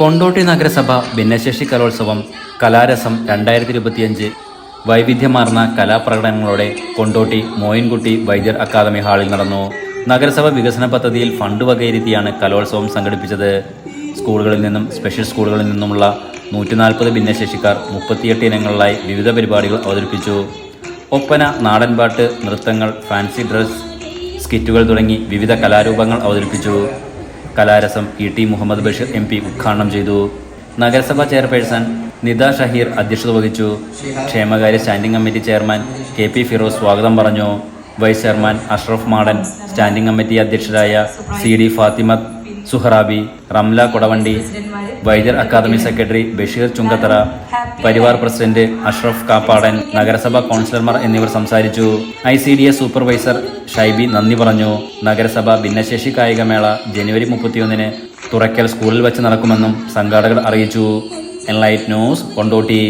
കൊണ്ടോട്ടി നഗരസഭ ഭിന്നശേഷി കലോത്സവം കലാരസം 2025 വൈവിധ്യമാർന്ന കലാപ്രകടനങ്ങളോടെ കൊണ്ടോട്ടി മോയിൻകുട്ടി വൈദ്യർ അക്കാദമി ഹാളിൽ നടന്നു. നഗരസഭ വികസന പദ്ധതിയിൽ ഫണ്ട് വകയിരുത്തിയാണ് കലോത്സവം സംഘടിപ്പിച്ചത്. സ്കൂളുകളിൽ നിന്നും സ്പെഷ്യൽ സ്കൂളുകളിൽ നിന്നുമുള്ള 140 ഭിന്നശേഷിക്കാർ 38 ഇനങ്ങളിലായി വിവിധ പരിപാടികൾ അവതരിപ്പിച്ചു. ഒപ്പന, നാടൻപാട്ട്, നൃത്തങ്ങൾ, ഫാൻസി ഡ്രസ്, സ്കിറ്റുകൾ തുടങ്ങി വിവിധ കലാരൂപങ്ങൾ അവതരിപ്പിച്ചു. കലാരസം ET മുഹമ്മദ് ബഷീർ MP ഉദ്ഘാടനം ചെയ്തു. നഗരസഭാ ചെയർപേഴ്സൺ നിത ഷഹീർ അധ്യക്ഷത വഹിച്ചു. ക്ഷേമകാര്യ standing committee chairman KP Firoz സ്വാഗതം പറഞ്ഞു. Vice chairman Ashraf Madan, standing committee അധ്യക്ഷരായ CD Fathimath Suharabi, Ramla Kodavandi, Vaidyar academy secretary Basheer Chungathara, Parivar president Ashraf Kappadan, നഗരസഭാ കൗൺസിലർമാർ എന്നിവർ സംസാരിച്ചു. ICDS സൂപ്പർവൈസർ ഷൈബി നന്ദി പറഞ്ഞു. നഗരസഭ ഭിന്നശേഷി കായികമേള ജനുവരി 31 തുറക്കൽ സ്കൂളിൽ വെച്ച് നടക്കുമെന്നും സംഘാടകർ അറിയിച്ചു. Enlight news Kondotty.